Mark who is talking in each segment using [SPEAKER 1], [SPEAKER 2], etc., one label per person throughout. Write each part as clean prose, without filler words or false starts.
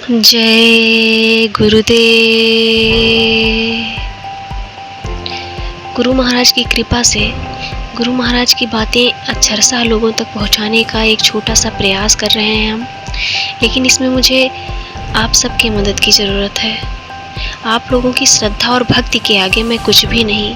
[SPEAKER 1] जय गुरुदेव। गुरु महाराज की कृपा से गुरु महाराज की बातें अक्षरशः लोगों तक पहुंचाने का एक छोटा सा प्रयास कर रहे हैं हम, लेकिन इसमें मुझे आप सबकी मदद की ज़रूरत है। आप लोगों की श्रद्धा और भक्ति के आगे मैं कुछ भी नहीं।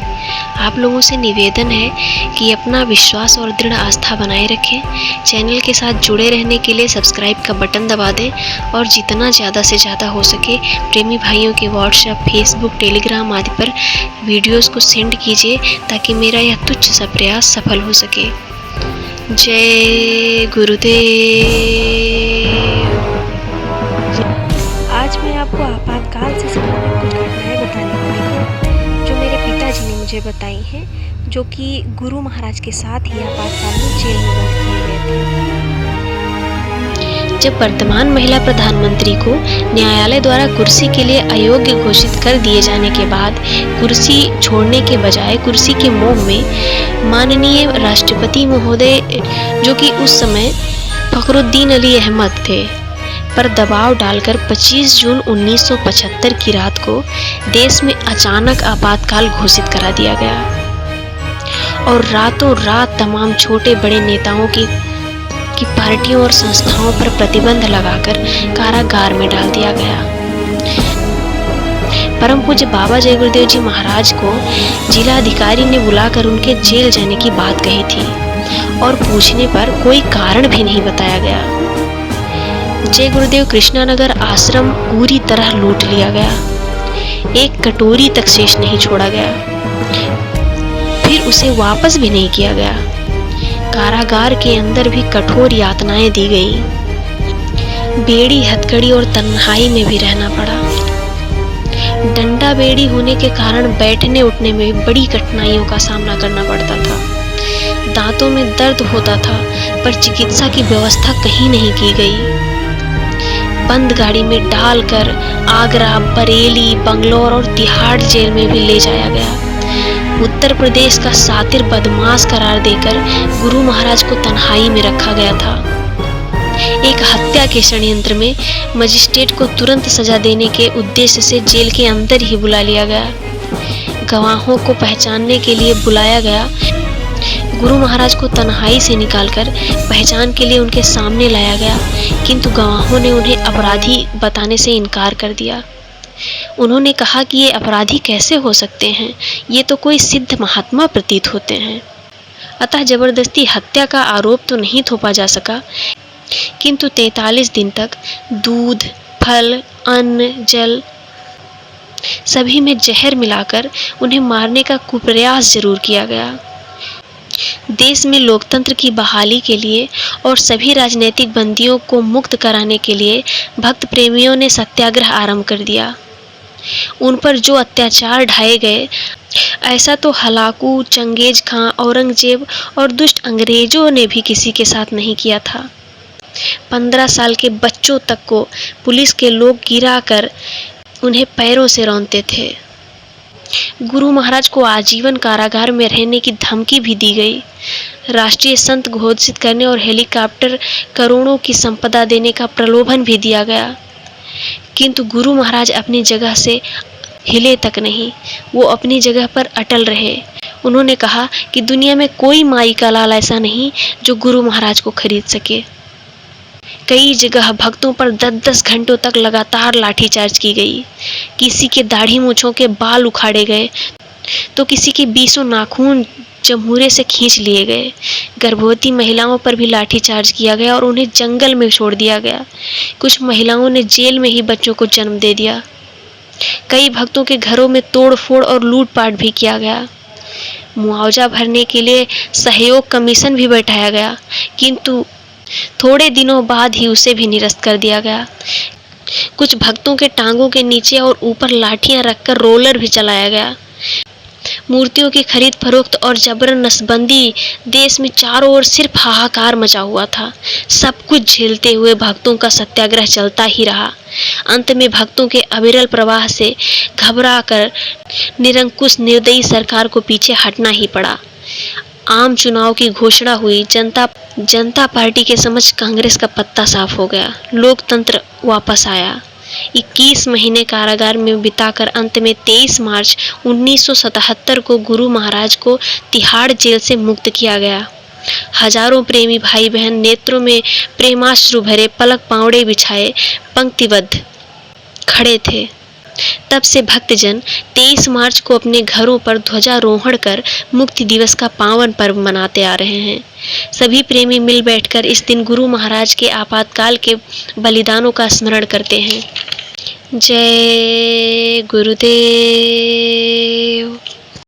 [SPEAKER 1] आप लोगों से निवेदन है कि अपना विश्वास और दृढ़ आस्था बनाए रखें। चैनल के साथ जुड़े रहने के लिए सब्सक्राइब का बटन दबा दें और जितना ज़्यादा से ज़्यादा हो सके प्रेमी भाइयों के व्हाट्सएप, फेसबुक, टेलीग्राम आदि पर वीडियोस को सेंड कीजिए ताकि मेरा यह तुच्छ सा प्रयास सफल हो सके। जय गुरुदेव। आज मैं आपको आपातकाल से संबंधित कुछ घटनाएं बताने वाली हूँ जो मेरे पिताजी ने मुझे बताई हैं, जो कि गुरु महाराज के साथ ही आपातकाल में जेल में बंद किए गए थे। जब वर्तमान महिला प्रधानमंत्री को न्यायालय द्वारा कुर्सी के लिए अयोग्य घोषित कर दिए जाने के बाद कुर्सी छोड़ने के बजाय कुर्सी के मोह में माननीय राष्ट्रपति महोदय, जो कि उस समय फखरुद्दीन अली अहमद थे, पर दबाव डालकर 25 जून 1975 की रात को देश में अचानक आपातकाल घोषित करा दिया गया और रातों रात तमाम छोटे बड़े नेताओं की पार्टियों और संस्थाओं पर प्रतिबंध लगाकर कारागार में डाल दिया गया। परम पूज्य बाबा जय गुरुदेव जी महाराज को जिलाधिकारी ने बुलाकर उनके जेल जाने की बात कही थी और पूछने पर कोई कारण भी नहीं बताया गया। जय गुरुदेव कृष्णानगर आश्रम पूरी तरह लूट लिया गया, एक कटोरी तक शेष नहीं छोड़ा गया, फिर उसे वापस भी नहीं किया गया। कारागार के अंदर भी कठोर यातनाएं दी गई, बेड़ी हथकड़ी और तन्हाई में भी रहना पड़ा। डंडा बेड़ी होने के कारण बैठने उठने में बड़ी कठिनाइयों का सामना करना पड़ता था। दांतों में दर्द होता था, पर चिकित्सा की व्यवस्था कहीं नहीं की गई। बंद गाड़ी में डालकर आगरा, बरेली, बंगलौर और तिहाड़ जेल में भी ले जाया गया। उत्तर प्रदेश का सातिर बदमाश करार देकर गुरु महाराज को तन्हाई में रखा गया था। एक हत्या के षड्यंत्र में मजिस्ट्रेट को तुरंत सजा देने के उद्देश्य से जेल के अंदर ही बुला लिया गया। गवाहों को पहचानने के लिए बुलाया गया। गुरु महाराज को तन्हाई से निकालकर पहचान के लिए उनके सामने लाया गया, किंतु गवाहों ने उन्हें अपराधी बताने से इनकार कर दिया। उन्होंने कहा कि ये अपराधी कैसे हो सकते हैं, ये तो कोई सिद्ध महात्मा प्रतीत होते हैं। अतः जबरदस्ती हत्या का आरोप तो नहीं थोपा जा सका, किंतु 43 दिन तक दूध, फल, अन्न, जल सभी में जहर मिलाकर उन्हें मारने का कुप्रयास जरूर किया गया। देश में लोकतंत्र की बहाली के लिए और सभी राजनीतिक बंदियों को मुक्त कराने के लिए भक्त प्रेमियों ने सत्याग्रह आरंभ कर दिया। उन पर जो अत्याचार ढाए गए, ऐसा तो हलाकू, चंगेज खां, औरंगजेब और दुष्ट अंग्रेजों ने भी किसी के साथ नहीं किया था। 15 साल के बच्चों तक को पुलिस के लोग गिरा कर उन्हें पैरों से रौंदते थे। गुरु महाराज को आजीवन कारागार में रहने की धमकी भी दी गई। राष्ट्रीय संत घोषित करने और हेलीकॉप्टर करोड़ों की संपदा देने का प्रलोभन भी दिया गया, किंतु गुरु महाराज अपनी जगह से हिले तक नहीं। वो अपनी जगह पर अटल रहे। उन्होंने कहा कि दुनिया में कोई माई का लाल ऐसा नहीं जो गुरु महाराज को खरीद सके। कई जगह भक्तों पर 10-10 घंटों तक लगातार लाठीचार्ज की गई। किसी के दाढ़ी मूंछों के बाल उखाड़े गए तो किसी के 20 नाखून जमूरे से खींच लिए गए। गर्भवती महिलाओं पर भी लाठीचार्ज किया गया और उन्हें जंगल में छोड़ दिया गया। कुछ महिलाओं ने जेल में ही बच्चों को जन्म दे दिया। कई भक्तों के घरों में तोड़फोड़ और लूटपाट भी किया गया। मुआवजा भरने के लिए सहयोग कमीशन भी बैठाया गया, किंतु थोड़े दिनों बाद ही उसे भी निरस्त कर दिया गया। कुछ भक्तों के टांगों के नीचे और ऊपर लाठियां रखकर रोलर भी चलाया गया। मूर्तियों की खरीद फरोख्त और जबरन नसबंदी देश में चारों ओर सिर्फ हाहाकार मचा हुआ था। सब कुछ झेलते हुए भक्तों का सत्याग्रह चलता ही रहा। अंत में भक्तों के अविरल प्रवाह से घबराकर निरंकुश निर्दयी सरकार को पीछे हटना ही पड़ा। आम चुनाव की घोषणा हुई। जनता पार्टी के समक्ष कांग्रेस का पत्ता साफ हो गया। लोकतंत्र वापस आया। 21 महीने कारागार में बिताकर अंत में 23 मार्च 1977 को गुरु महाराज को तिहाड़ जेल से मुक्त किया गया। हजारों प्रेमी भाई बहन नेत्रों में प्रेमाश्रु भरे पलक पावड़े बिछाए पंक्तिबद्ध खड़े थे। तब से भक्तजन 23 मार्च को अपने घरों पर ध्वजारोहण कर मुक्ति दिवस का पावन पर्व मनाते आ रहे हैं। सभी प्रेमी मिल बैठकर इस दिन गुरु महाराज के आपातकाल के बलिदानों का स्मरण करते हैं। जय गुरुदेव।